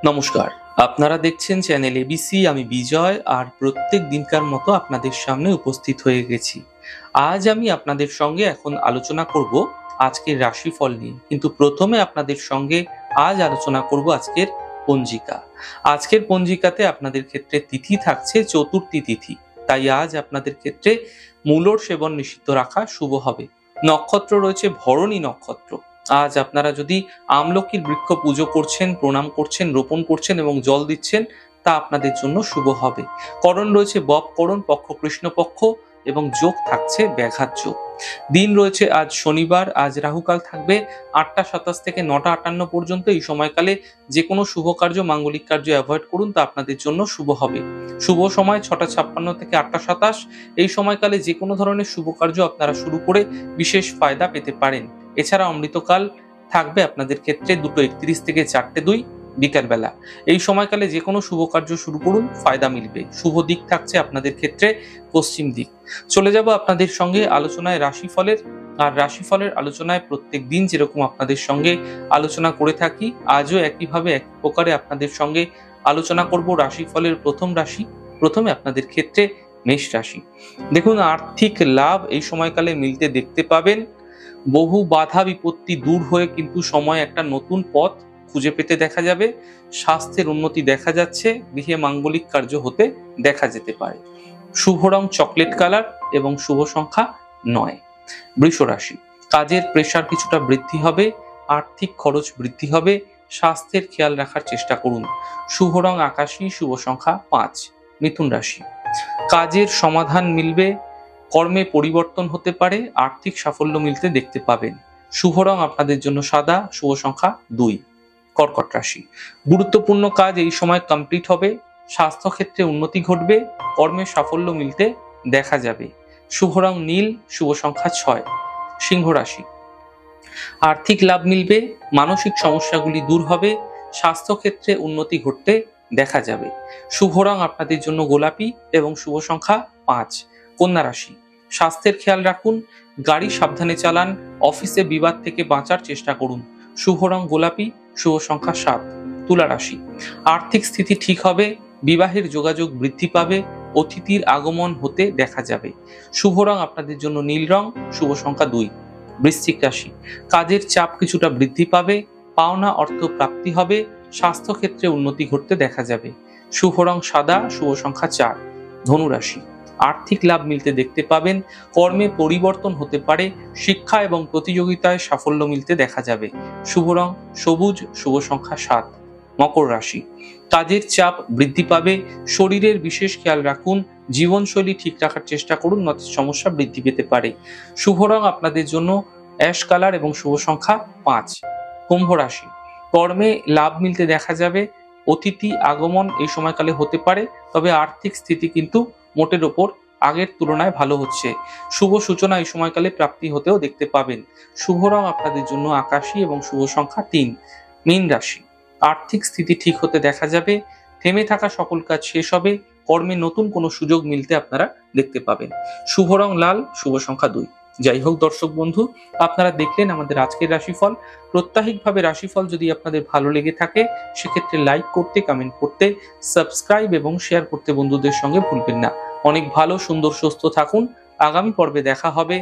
নমস্কার, আপনারা দেখছেন চ্যানেল এবিসি। আমি বিজয়, আর প্রত্যেক দিনকার মতো আপনাদের সামনে উপস্থিত হয়ে গেছি। আজ আমি আপনাদের সঙ্গে এখন আলোচনা করব আজকের রাশিফল নিয়ে, কিন্তু প্রথমে আপনাদের সঙ্গে আজ আলোচনা করব আজকের পঞ্জিকা। আজকের পঞ্জিকাতে আপনাদের ক্ষেত্রে তিথি থাকছে চতুর্থী তিথি, তাই আজ আপনাদের ক্ষেত্রে মূলর সেবন নিষিদ্ধ রাখা শুভ হবে। নক্ষত্র রয়েছে ভরণী নক্ষত্র। আজ আপনারা যদি আমলকির বৃক্ষ পুজো করছেন, প্রণাম করছেন, রোপণ করছেন এবং জল দিচ্ছেন, তা আপনাদের জন্য শুভ হবে। করণ রয়েছে বব করণ, পক্ষ কৃষ্ণপক্ষ এবং যোগ থাকছে ব্যাঘাত যোগ। দিন রয়েছে আজ শনিবার। আজ রাহুকাল থাকবে ৮টা ২৭ থেকে ৯টা ৫৮ পর্যন্ত। এই সময়কালে যে কোনো শুভ কার্য, মাঙ্গলিক কার্য অ্যাভয়েড করুন, তা আপনাদের জন্য শুভ হবে। শুভ সময় ৬টা ৫৬ থেকে ৮টা ২৭। এই সময়কালে যে কোনো ধরনের শুভ কার্য আপনারা শুরু করে বিশেষ ফায়দা পেতে পারেন। এছাড়া অমৃতকাল থাকবে আপনাদের ক্ষেত্রে ২টো ৩১ থেকে ৪টে ২ বিকালবেলা। এই সময়কালে যে কোনো শুভ কার্য শুরু করুন, ফায়দা মিলবে। শুভ দিক থাকছে আপনাদের ক্ষেত্রে পশ্চিম দিক। চলে যাব আপনাদের সঙ্গে আলোচনায় রাশিফলের। আর রাশিফলের আলোচনায় প্রত্যেক দিন যেরকম আপনাদের সঙ্গে আলোচনা করে থাকি, আজও একইভাবে এক প্রকারে আপনাদের সঙ্গে আলোচনা করব রাশিফলের প্রথম রাশি। প্রথমে আপনাদের ক্ষেত্রে মেষ রাশি। দেখুন, আর্থিক লাভ এই সময়কালে মিলতে দেখতে পাবেন। বহু বাধা বিপত্তি দূর হয়ে কিন্তু সময় একটা নতুন পথ খুঁজে পেতে দেখা যাবে। স্বাস্থ্যের উন্নতি দেখা যাচ্ছে। গৃহে মাঙ্গলিক কার্য হতে দেখা যেতে পারে। শুভ রং চকলেট কালার এবং শুভ সংখ্যা ৯। বৃষ রাশি। কাজের প্রেসার কিছুটা বৃদ্ধি হবে, আর্থিক খরচ বৃদ্ধি হবে। স্বাস্থ্যের খেয়াল রাখার চেষ্টা করুন। শুভ রং আকাশী, শুভ সংখ্যা ৫। মিথুন রাশি। কাজের সমাধান মিলবে, কর্মে পরিবর্তন হতে পারে, আর্থিক সাফল্য মিলতে দেখতে পাবেন। শুভ রং আপনাদের জন্য সাদা, শুভ সংখ্যা ২। কর্কট রাশি। গুরুত্বপূর্ণ কাজ এই সময় কমপ্লিট হবে। স্বাস্থ্য ক্ষেত্রে উন্নতি ঘটবে, কর্মে সাফল্য মিলতে দেখা যাবে। শুভ রং নীল, শুভ সংখ্যা ৬। সিংহ রাশি। আর্থিক লাভ মিলবে, মানসিক সমস্যাগুলি দূর হবে, স্বাস্থ্য ক্ষেত্রে উন্নতি ঘটতে দেখা যাবে। শুভ রং আপনাদের জন্য গোলাপি এবং শুভ সংখ্যা ৫। কন্যা রাশি। স্বাস্থ্যের খেয়াল রাখুন, গাড়ি সাবধানে চালান, অফিসে বিবাদ থেকে বাঁচার চেষ্টা করুন। শুভ রং গোলাপি, শুভ সংখ্যা ৭। তুলা রাশি। আর্থিক স্থিতি ঠিক হবে, বিবাহের যোগাযোগ বৃদ্ধি পাবে, অতিথির আগমন হতে দেখা যাবে। শুভ রং আপনাদের জন্য নীল রং, শুভ সংখ্যা ২। বৃশ্চিক রাশি। কাজের চাপ কিছুটা বৃদ্ধি পাবে, পাওনা অর্থ প্রাপ্তি হবে, স্বাস্থ্য ক্ষেত্রে উন্নতি ঘটতে দেখা যাবে। শুভ রং সাদা, শুভ সংখ্যা ৪। ধনু রাশি। আর্থিক লাভ মিলতে দেখতে পাবেন, কর্মে পরিবর্তন হতে পারে, শিক্ষা এবং প্রতিযোগিতায় সাফল্য মিলতে দেখা যাবে। শুভ রং সবুজ, শুভ সংখ্যা ৭। মকর রাশি। কাজের চাপ বৃদ্ধি পাবে, শরীরের বিশেষ খেয়াল রাখুন, জীবনশৈলী ঠিক রাখার চেষ্টা করুন, নয়তো সমস্যা বৃদ্ধি পেতে পারে। শুভ রং আপনাদের জন্য অ্যাশ কালার এবং শুভ সংখ্যা ৫। কুম্ভ রাশি। কর্মে লাভ মিলতে দেখা যাবে, অতিথি আগমন এই সময়কালে হতে পারে, তবে আর্থিক স্থিতি কিন্তু মোটের ওপর আগের তুলনায় ভালো হচ্ছে। শুভ সূচনা এই সময়কালে প্রাপ্তি হতেও দেখতে পাবেন। শুভ রং আপনাদের জন্য আকাশী এবং শুভ সংখ্যা ৩। মীন রাশি। আর্থিক স্থিতি ঠিক হতে দেখা যাবে, থেমে থাকা সকল কাজ শেষ হবে, কর্মে নতুন কোনো সুযোগ মিলতে আপনারা দেখতে পাবেন। শুভ রং লাল, শুভ সংখ্যা ২। যাই হোক দর্শক বন্ধু, আপনারা দেখলেন আমাদের আজকের রাশিফল। প্রত্যাহিকভাবে রাশিফল যদি আপনাদের ভালো লেগে থাকে, সেক্ষেত্রে লাইক করতে, কমেন্ট করতে, সাবস্ক্রাইব এবং শেয়ার করতে বন্ধুদের সঙ্গে ভুলবেন না। অনেক ভালো, সুন্দর, সুস্থ থাকুন। আগামী পর্বে দেখা হবে।